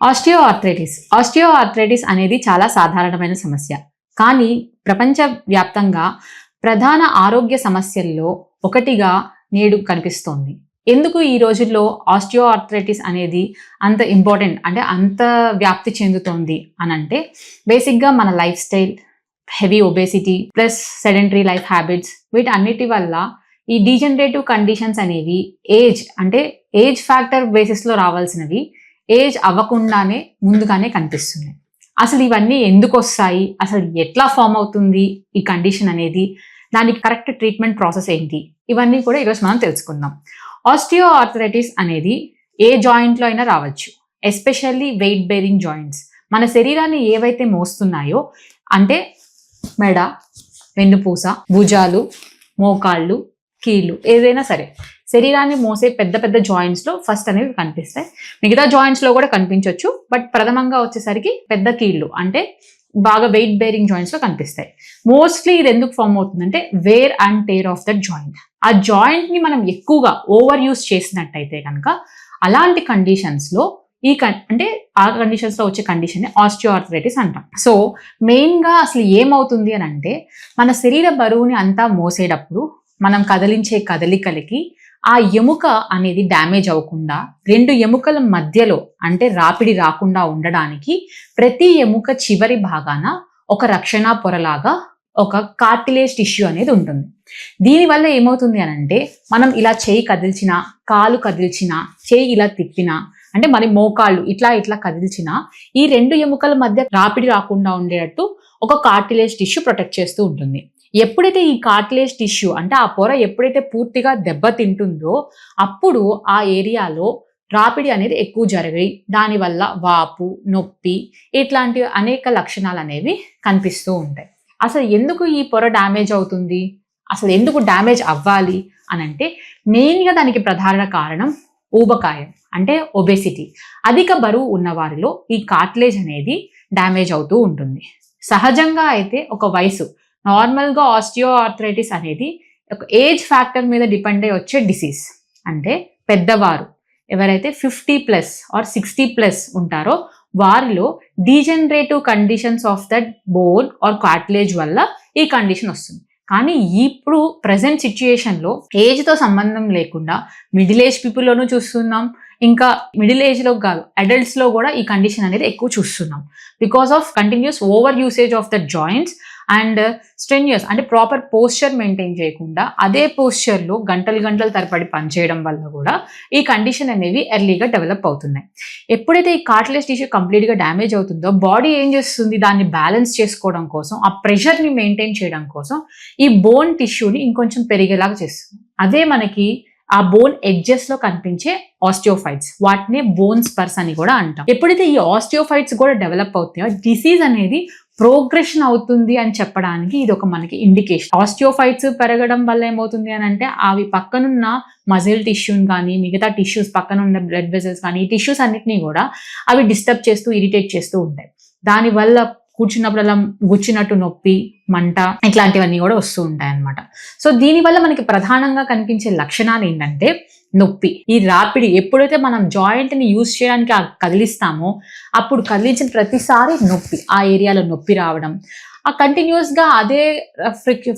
Osteo arthritis అనేది చాలా సాధారణమైన సమస్య. కానీ ప్రపంచవ్యాప్తంగా ప్రధాన ఆరోగ్య సమస్యల్లో ఒకటిగా నేడు కనిపిస్తోంది. ఎందుకు ఈ రోజుల్లో ఆస్టియో అనేది అంత ఇంపార్టెంట్ అంటే అంత వ్యాప్తి చెందుతోంది అనంటే బేసిక్‌గా మన life style, heavy obesity plus sedentary life habits వీటన్నిటి వల్ల ఈ డీజనరేటివ్ కండిషన్స్ అనేవి ఏజ్ ఫ్యాక్టర్ బేసిస్‌లో రావాల్సినవి ఏజ్ అవ్వకుండానే ముందుగానే కనిపిస్తున్నాయి. అసలు ఇవన్నీ ఎందుకొస్తాయి? అసలు ఎట్లా ఫార్మ్ అవుతుంది ఈ కండిషన్ అనేది? దానికి కరెక్ట్ ట్రీట్మెంట్ ప్రాసెస్ ఏంటి? ఇవన్నీ కూడా ఈరోజు మనం తెలుసుకుందాం. ఆస్టియోఆర్థరైటిస్ అనేది ఏ జాయింట్లో అయినా రావచ్చు. Especially weight bearing joints. మన శరీరాన్ని ఏవైతే మోస్తున్నాయో అంటే మెడ, వెన్నుపూస, భుజాలు, మోకాళ్ళు, కీళ్ళు ఏదైనా సరే శరీరాన్ని మోసే పెద్ద పెద్ద జాయింట్స్లో ఫస్ట్ అనేవి కనిపిస్తాయి. మిగతా జాయింట్స్లో కూడా కనిపించవచ్చు. బట్ ప్రథమంగా వచ్చేసరికి పెద్ద కీళ్ళు అంటే బాగా వెయిట్ బేరింగ్ జాయింట్స్లో కనిపిస్తాయి. మోస్ట్లీ ఇది ఎందుకు ఫామ్ అవుతుందంటే wear and tear of that joint. ఆ జాయింట్ని మనం ఎక్కువగా ఓవర్ యూస్ చేసినట్టయితే కనుక అలాంటి కండిషన్స్లో ఆ కండిషన్స్లో వచ్చే కండిషన్ ఆస్టియోఆర్థరైటిస్ అంటాం. సో మెయిన్గా అసలు ఏమవుతుంది అని అంటే మన శరీర బరువుని అంతా మోసేటప్పుడు మనం కదిలించే కదలికలకి ఆ ఎముక అనేది డ్యామేజ్ అవ్వకుండా రెండు ఎముకల మధ్యలో అంటే రాపిడి రాకుండా ఉండడానికి ప్రతి ఎముక చివరి భాగాన ఒక రక్షణ పొరలాగా ఒక కార్టిలేజ్ టిష్యూ అనేది ఉంటుంది. దీనివల్ల ఏమవుతుంది అనంటే మనం ఇలా చేయి కదిల్చినా, కాలు కదిల్చినా, చేయి ఇలా తిప్పినా అంటే మరి మోకాళ్ళు ఇట్లా కదిల్చినా ఈ రెండు ఎముకల మధ్య రాపిడి రాకుండా ఉండేటట్టు ఒక కార్టిలేజ్ టిష్యూ ప్రొటెక్ట్ చేస్తూ ఉంటుంది. ఎప్పుడైతే ఈ కార్టిలేజ్ టిష్యూ అంటే ఆ పొర ఎప్పుడైతే పూర్తిగా దెబ్బతింటుందో అప్పుడు ఆ ఏరియాలో రాపిడి అనేది ఎక్కువ జరిగి దానివల్ల వాపు, నొప్పి ఇట్లాంటి అనేక లక్షణాలు అనేవి కనిపిస్తూ ఉంటాయి. అసలు ఎందుకు ఈ పొర డ్యామేజ్ అవుతుంది? అసలు ఎందుకు డ్యామేజ్ అవ్వాలి అనంటే మెయిన్గా దానికి ప్రధాన కారణం ఊబకాయం అంటే ఒబేసిటీ. అధిక బరువు ఉన్న వారిలో ఈ కార్టిలేజ్ అనేది డ్యామేజ్ అవుతూ ఉంటుంది. సహజంగా అయితే ఒక వయసు నార్మల్గా ఆస్టియోఆర్థరైటిస్ అనేది ఒక ఏజ్ ఫ్యాక్టర్ మీద డిపెండ్ అయ్యి వచ్చే డిసీజ్. అంటే పెద్దవారు ఎవరైతే 50+ ఆర్ 60+ ఉంటారో వారిలో degenerative conditions of that bone or cartilage వల్ల ఈ కండిషన్ వస్తుంది. కానీ ఇప్పుడు ప్రజెంట్ సిచ్యుయేషన్లో ఏజ్తో సంబంధం లేకుండా మిడిల్ ఏజ్ పీపుల్లోనూ చూస్తున్నాం, ఇంకా మిడిల్ ఏజ్లో కాదు అడల్ట్స్లో కూడా ఈ కండిషన్ అనేది ఎక్కువ చూస్తున్నాం. Because of continuous over usage of the joints and strenuous అంటే ప్రాపర్ పోస్చర్ మెయింటైన్ చేయకుండా అదే పోస్చర్లో గంటలు తరబడి పనిచేయడం వల్ల కూడా ఈ కండిషన్ అనేవి ఎర్లీగా డెవలప్ అవుతున్నాయి. ఎప్పుడైతే ఈ కార్టిలేజ్ టిష్యూ కంప్లీట్గా డ్యామేజ్ అవుతుందో బాడీ ఏం చేస్తుంది? దాన్ని బ్యాలెన్స్ చేసుకోవడం కోసం, ఆ ప్రెషర్ని మెయింటైన్ చేయడం కోసం ఈ బోన్ టిష్యూని ఇంకొంచెం పెరిగేలాగా చేస్తుంది. అదే మనకి ఆ బోన్ ఎడ్జెస్ లో కనిపించే ఆస్టియోఫైట్స్, వాటిని బోన్ స్పర్స్ అని కూడా అంటాం. ఎప్పుడైతే ఈ ఆస్టియోఫైట్స్ కూడా డెవలప్ అవుతాయో డిసీజ్ అనేది ప్రోగ్రెషన్ అవుతుంది అని చెప్పడానికి ఇది ఒక మనకి ఇండికేషన్. ఆస్టియోఫైట్స్ పెరగడం వల్ల ఏమవుతుంది అని అంటే అవి పక్కనున్న మజిల్ టిష్యూని కానీ మిగతా టిష్యూస్ పక్కన ఉన్న బ్లడ్ వెజల్స్ కానీ ఈ టిష్యూస్ అన్నిటినీ కూడా అవి డిస్టర్బ్ చేస్తూ ఇరిటేట్ చేస్తూ ఉంటాయి. దానివల్ల కూర్చున్నప్పుడల్లా గుచ్చినట్టు నొప్పి, మంట ఇట్లాంటివన్నీ కూడా వస్తూ ఉంటాయి అన్నమాట. సో దీనివల్ల మనకి ప్రధానంగా కనిపించే లక్షణాలు ఏంటంటే నొప్పి. ఈ రాపిడి ఎప్పుడైతే మనం జాయింట్ని యూజ్ చేయడానికి కదిలిస్తామో అప్పుడు కదిలించిన ప్రతిసారి నొప్పి, ఆ ఏరియాలో నొప్పి రావడం, ఆ కంటిన్యూస్గా అదే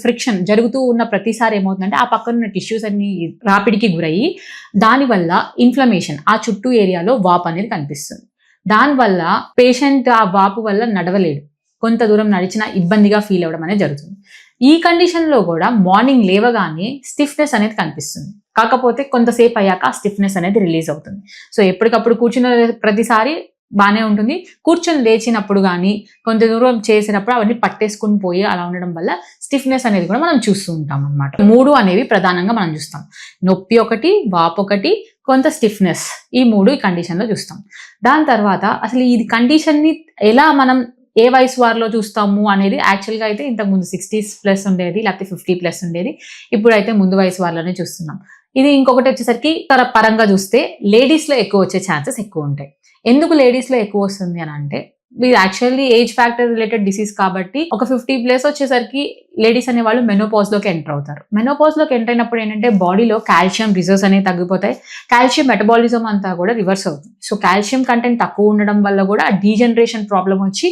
ఫ్రిక్షన్ జరుగుతూ ఉన్న ప్రతిసారి ఏమవుతుందంటే ఆ పక్కన ఉన్న టిష్యూస్ అన్ని రాపిడికి గురయ్యి దానివల్ల ఇన్ఫ్లమేషన్, ఆ చుట్టూ ఏరియాలో వాపు అనేది కనిపిస్తుంది. దానివల్ల పేషెంట్ ఆ వాపు వల్ల నడవలేడు, కొంత దూరం నడిచినా ఇబ్బందిగా ఫీల్ అవ్వడం అనేది జరుగుతుంది. ఈ కండిషన్లో కూడా మార్నింగ్ లేవగానే స్టిఫ్నెస్ అనేది కనిపిస్తుంది. కాకపోతే కొంతసేపు అయ్యాక ఆ స్టిఫ్నెస్ అనేది రిలీజ్ అవుతుంది. సో ఎప్పటికప్పుడు కూర్చున్న ప్రతిసారి బాగానే ఉంటుంది, కూర్చొని లేచినప్పుడు కానీ కొంత దూరం చేసినప్పుడు అవన్నీ పట్టేసుకుని పోయి అలా ఉండడం వల్ల స్టిఫ్నెస్ అనేది కూడా మనం చూస్తూ ఉంటాం అన్నమాట. 3 అనేవి ప్రధానంగా మనం చూస్తాం. నొప్పి ఒకటి, వాపు ఒకటి, కొంత స్టిఫ్నెస్, ఈ 3 ఈ కండిషన్లో చూస్తాం. దాని తర్వాత అసలు ఈ కండిషన్ని ఎలా మనం ఏ వయసు వారిలో చూస్తాము అనేది యాక్చువల్గా అయితే ఇంతకుముందు 60+ ఉండేది, లేకపోతే 50+ ఉండేది. ఇప్పుడైతే ముందు వయసు వారిలోనే చూస్తున్నాం. ఇది ఇంకొకటి వచ్చేసరికి పరంగా చూస్తే లేడీస్లో ఎక్కువ వచ్చే ఛాన్సెస్ ఎక్కువ ఉంటాయి. ఎందుకు లేడీస్లో ఎక్కువ వస్తుంది అని అంటే ఇది actually age factor related disease కాబట్టి ఒక 50+ వచ్చేసరికి లేడీస్ అనే వాళ్ళు మెనోపాజ్ లోకి ఎంటర్ అవుతారు. మెనోపాజ్ లోకి ఎంటర్ అయినప్పుడు ఏంటంటే బాడీలో కాల్షియం రిజర్వ్స్ అనేవి తగ్గిపోతాయి. కాల్షియం మెటబాలిజం అంతా కూడా రివర్స్ అవుతుంది. సో కాల్షియం కంటెంట్ తక్కువ ఉండడం వల్ల కూడా డీజనరేషన్ ప్రాబ్లం వచ్చి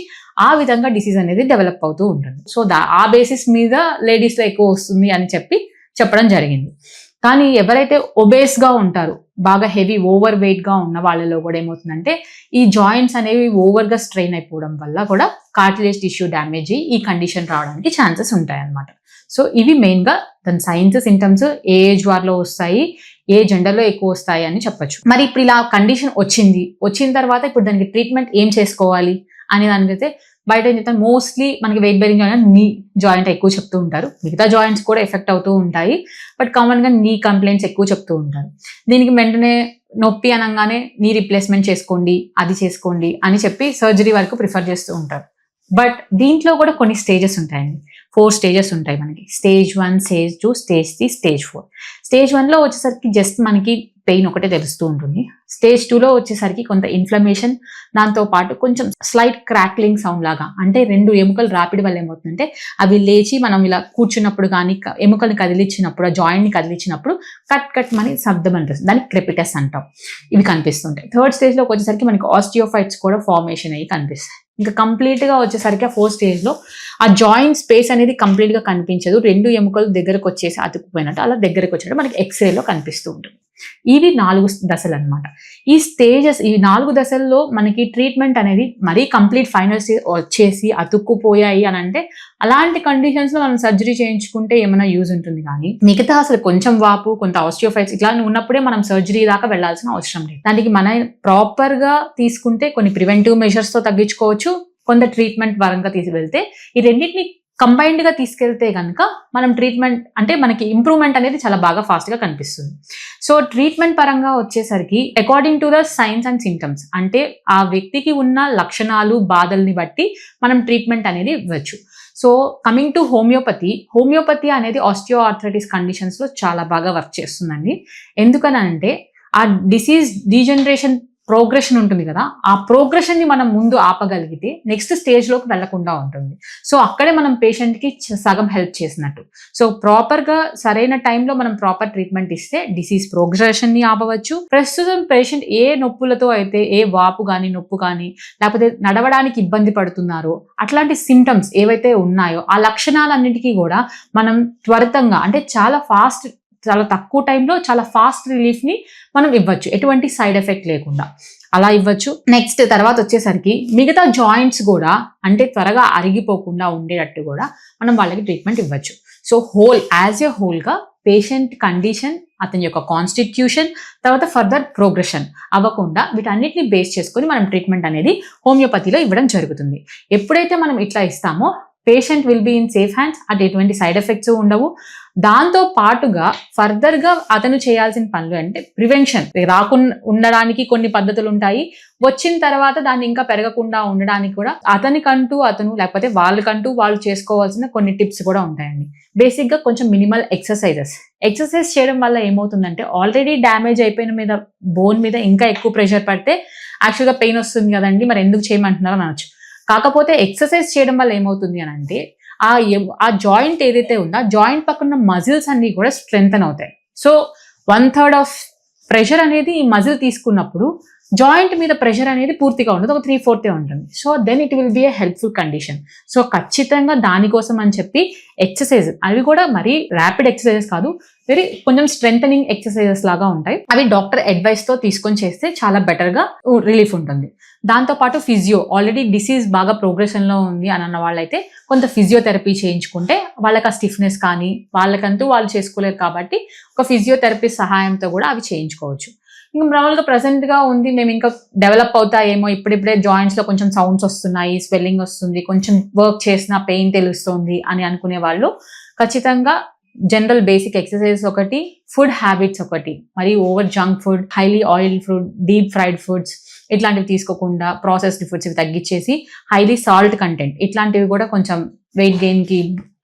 ఆ విధంగా డిసీజ్ అనేది డెవలప్ అవుతూ ఉంటుంది. సో ఆ బేసిస్ మీద లేడీస్ లో ఎక్కువ వస్తుంది అని చెప్పడం జరిగింది. కానీ ఎవరైతే ఒబేస్ గా ఉంటారు, బాగా హెవీ ఓవర్ వెయిట్ గా ఉన్న వాళ్ళలో కూడా ఏమవుతుందంటే ఈ జాయింట్స్ అనేవి ఓవర్ గా స్ట్రెయిన్ అయిపోవడం వల్ల కూడా కార్టిలేజ్ టిష్యూ డ్యామేజ్ అయ్యి ఈ కండిషన్ రావడానికి ఛాన్సెస్ ఉంటాయి అన్నమాట. సో ఇవి మెయిన్ గా దాని సైన్స్ సింటమ్స్ ఏ ఏజ్ వారిలో వస్తాయి, ఏ జెండర్లో ఎక్కువ వస్తాయి అని చెప్పొచ్చు. మరి ఇప్పుడు ఇలా కండిషన్ వచ్చిన తర్వాత ఇప్పుడు దానికి ట్రీట్మెంట్ ఏం చేసుకోవాలి అనే దానికైతే బయట ఏం చెప్తాను, మోస్ట్లీ మనకి weight bearing joint knee joint ఎక్కువ చెప్తూ ఉంటారు. మిగతా జాయింట్స్ కూడా ఎఫెక్ట్ అవుతూ ఉంటాయి, బట్ కామన్ గా నీ కంప్లైంట్స్ ఎక్కువ చెప్తూ ఉంటారు. దీనికి వెంటనే నొప్పి అనగానే నీ రిప్లేస్మెంట్ చేసుకోండి, అది చేసుకోండి అని చెప్పి సర్జరీ వరకు ప్రిఫర్ చేస్తూ ఉంటారు. బట్ దీంట్లో కూడా కొన్ని స్టేజెస్ ఉంటాయండి. 4 స్టేజెస్ ఉంటాయి మనకి. Stage 1, stage 2, stage 3, stage 4. Stage 1లో వచ్చేసరికి జస్ట్ మనకి పెయిన్ ఒకటే తెలుస్తూ ఉంటుంది. స్టేజ్ 2లో వచ్చేసరికి కొంత ఇన్ఫ్లమేషన్, దాంతో పాటు కొంచెం స్లైట్ క్రాక్లింగ్ సౌండ్ లాగా, అంటే 2 ఎముకలు రాపిడి వల్ల ఏమవుతుందంటే అవి లేచి మనం ఇలా కూర్చున్నప్పుడు కానీ ఎముకల్ని కదిలించినప్పుడు, ఆ జాయింట్ని కదిలించినప్పుడు కట్ మని శబ్దం అనిపిస్తుంది. దానికి క్రెపిటస్ అంటాం. ఇవి కనిపిస్తుంటాయి. థర్డ్ స్టేజ్లోకి వచ్చేసరికి మనకి ఆస్టియోఫైట్స్ కూడా ఫార్మేషన్ అయ్యి కనిపిస్తాయి. ఇంకా కంప్లీట్ గా వచ్చేసరికి ఆ 4th స్టేజ్లో ఆ జాయింట్ స్పేస్ అనేది కంప్లీట్ గా కనిపించదు. 2 ఎముకలు దగ్గరకు వచ్చేసి అతుక్కుపోయినట్టు అలా దగ్గరకు వచ్చినట్టు మనకి ఎక్స్రేలో కనిపిస్తూ ఉంటుంది. ఇవి 4 దశలు అనమాట. ఈ 4 దశల్లో మనకి ట్రీట్మెంట్ అనేది మరీ కంప్లీట్ ఫైనల్ స్టేజ్ వచ్చేసి అతుక్కుపోయాయి అని అంటే అలాంటి కండిషన్స్ లో మనం సర్జరీ చేయించుకుంటే ఏమైనా యూజ్ ఉంటుంది. కానీ మిగతా అసలు కొంచెం వాపు, కొంత ఆస్టియోఫైట్స్ ఇట్లా ఉన్నప్పుడే మనం సర్జరీ దాకా వెళ్లాల్సిన అవసరం లేదు. దానికి మనం ప్రాపర్ గా తీసుకుంటే కొన్ని ప్రివెంటివ్ మెజర్స్ తో తగ్గించుకోవచ్చు, కొంత ట్రీట్మెంట్ పరంగా తీసుకెళ్తే ఈ రెండింటిని కంబైన్డ్ గా తీసుకెళ్తే కనుక మనం ట్రీట్మెంట్ అంటే మనకి ఇంప్రూవ్మెంట్ అనేది చాలా బాగా ఫాస్ట్ గా కనిపిస్తుంది. సో ట్రీట్మెంట్ పరంగా వచ్చేసరికి according to the science and symptoms, అంటే ఆ వ్యక్తికి ఉన్న లక్షణాలు, బాధల్ని బట్టి మనం ట్రీట్మెంట్ అనేది ఇవ్వచ్చు. సో కమింగ్ టు హోమియోపతి అనేది ఆస్టియో ఆర్థరైటిస్ కండిషన్స్ లో చాలా బాగా వర్క్ చేస్తుందండి. ఎందుకనంటే ఆ డిసీజ్ డీజనరేషన్ ప్రోగ్రెషన్ ఉంటుంది కదా, ఆ ప్రోగ్రెషన్ ని మనం ముందు ఆపగలిగితే నెక్స్ట్ స్టేజ్ లోకి వెళ్లకుండా ఉంటుంది. సో అక్కడే మనం పేషెంట్ కి సగం హెల్ప్ చేసినట్టు. సో ప్రాపర్ గా సరైన టైంలో మనం ప్రాపర్ ట్రీట్మెంట్ ఇస్తే డిసీజ్ ప్రోగ్రెషన్ ని ఆపవచ్చు. ప్రస్తుతం పేషెంట్ ఏ నొప్పులతో అయితే, ఏ వాపు కానీ నొప్పు కానీ లేకపోతే నడవడానికి ఇబ్బంది పడుతున్నారో అట్లాంటి సిమ్టమ్స్ ఏవైతే ఉన్నాయో ఆ లక్షణాలన్నిటికీ కూడా మనం త్వరితంగా, అంటే చాలా తక్కువ టైంలో చాలా ఫాస్ట్ రిలీఫ్ ని మనం ఇవ్వచ్చు, ఎటువంటి సైడ్ ఎఫెక్ట్ లేకుండా అలా ఇవ్వచ్చు. నెక్స్ట్ తర్వాత వచ్చేసరికి మిగతా జాయింట్స్ కూడా అంటే త్వరగా అరిగిపోకుండా ఉండేటట్టు కూడా మనం వాళ్ళకి ట్రీట్మెంట్ ఇవ్వచ్చు. సో యాజ్ ఎ హోల్ గా పేషెంట్ కండిషన్, అతని యొక్క కాన్స్టిట్యూషన్, తర్వాత ఫర్దర్ ప్రోగ్రెషన్ అవ్వకుండా వీటన్నిటిని బేస్ చేసుకొని మనం ట్రీట్మెంట్ అనేది హోమియోపతిలో ఇవ్వడం జరుగుతుంది. ఎప్పుడైతే మనం ఇట్లా ఇస్తామో patient will be in safe hands, అటు ఎటువంటి సైడ్ ఎఫెక్ట్స్ ఉండవు. దాంతో పాటుగా ఫర్దర్ గా అతను చేయాల్సిన పనులు అంటే ప్రివెన్షన్ రాకుండా ఉండడానికి కొన్ని పద్ధతులు ఉంటాయి. వచ్చిన తర్వాత దాన్ని ఇంకా పెరగకుండా ఉండడానికి కూడా అతను లేకపోతే వాళ్ళు చేసుకోవాల్సిన కొన్ని టిప్స్ కూడా ఉంటాయండి. బేసిక్ గా కొంచెం మినిమల్ ఎక్సర్సైజ్ చేయడం వల్ల ఏమవుతుందంటే ఆల్రెడీ డ్యామేజ్ అయిపోయిన బోన్ మీద ఇంకా ఎక్కువ ప్రెషర్ పడితే యాక్చువల్గా పెయిన్ వస్తుంది కదండి, మరి ఎందుకు చేయమంటున్నారో అనొచ్చు. కాకపోతే ఎక్సర్సైజ్ చేయడం వల్ల ఏమవుతుంది అని అంటే ఆ జాయింట్ ఏదైతే ఉందో ఆ జాయింట్ పక్కన మజిల్స్ అన్ని కూడా స్ట్రెంగ్తన్ అవుతాయి. సో 1/3 ఆఫ్ ప్రెషర్ అనేది ఈ మజిల్ తీసుకున్నప్పుడు జాయింట్ మీద ప్రెషర్ అనేది పూర్తిగా ఉండదు, ఒక 3/4 ఉంటుంది. So then it will be a helpful condition. So ఖచ్చితంగా దానికోసం అని చెప్పి ఎక్సర్సైజ్, అవి కూడా మరీ ర్యాపిడ్ ఎక్సర్సైజెస్ కాదు, కొంచెం స్ట్రెంథనింగ్ ఎక్సర్సైజెస్ లాగా ఉంటాయి. అవి డాక్టర్ అడ్వైస్ తో తీసుకొని చేస్తే చాలా బెటర్ గా రిలీఫ్ ఉంటుంది. దాంతో పాటు ఆల్రెడీ డిసీజ్ బాగా ప్రోగ్రెషన్ లో ఉంది అని అన్న వాళ్ళైతే కొంత ఫిజియోథెరపీ చేయించుకుంటే వాళ్ళకి ఆ స్టిఫ్నెస్ కానీ వాళ్ళకంటూ వాళ్ళు చేసుకోలేరు కాబట్టి ఒక ఫిజియోథెరపీ సహాయంతో కూడా అవి చేయించుకోవచ్చు. ఇంకా మామూలుగా ప్రెసెంట్ గా ఉంది, మేము ఇంకా డెవలప్ అవుతాయేమో, ఇప్పుడిప్పుడే జాయింట్స్ లో కొంచెం సౌండ్స్ వస్తున్నాయి, స్వెల్లింగ్ వస్తుంది, కొంచెం వర్క్ చేసిన పెయిన్ తెలుస్తుంది అని అనుకునే వాళ్ళు ఖచ్చితంగా జనరల్ బేసిక్ ఎక్సర్సైజ్ ఒకటి, ఫుడ్ హ్యాబిట్స్ ఒకటి, మరి over junk food, highly oil food, deep fried foods ఇట్లాంటివి తీసుకోకుండా ప్రాసెస్డ్ ఫుడ్స్ ఇవి తగ్గించేసి హైలీ సాల్ట్ కంటెంట్ ఇట్లాంటివి కూడా కొంచెం వెయిట్ గెయిన్ కి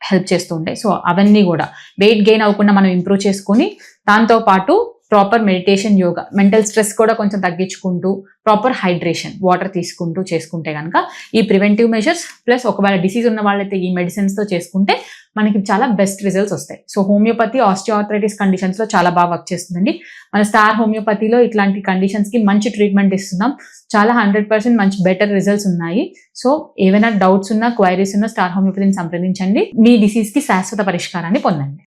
హెల్ప్ చేస్తూ ఉంటాయి. సో అవన్నీ కూడా వెయిట్ గెయిన్ అవ్వకుండా మనం ఇంప్రూవ్ చేసుకొని దాంతో పాటు proper meditation, yoga, mental stress కూడా కొంచెం తగ్గించుకుంటూ ప్రాపర్ హైడ్రేషన్, వాటర్ తీసుకుంటూ చేసుకుంటే కనుక ఈ ప్రివెంటివ్ మెజర్స్ ప్లస్ ఒకవేళ డిసీజ్ ఉన్న వాళ్ళైతే ఈ మెడిసిన్స్తో చేసుకుంటే మనకి చాలా బెస్ట్ రిజల్ట్స్ వస్తాయి. సో హోమియోపతి ఆస్టియోఆర్థరైటిస్ కండిషన్స్లో చాలా బాగా వర్క్ చేస్తుందండి. మన స్టార్ హోమియోపతిలో ఇట్లాంటి కండిషన్స్కి మంచి ట్రీట్మెంట్ ఇస్తున్నాం. చాలా 100% మంచి బెటర్ రిజల్ట్స్ ఉన్నాయి. సో ఏవైనా డౌట్స్ ఉన్నా, క్వైరీస్ ఉన్నా స్టార్ హోమియోపతిని సంప్రదించండి. మీ డిసీజ్కి శాశ్వత పరిష్కారాన్ని పొందండి.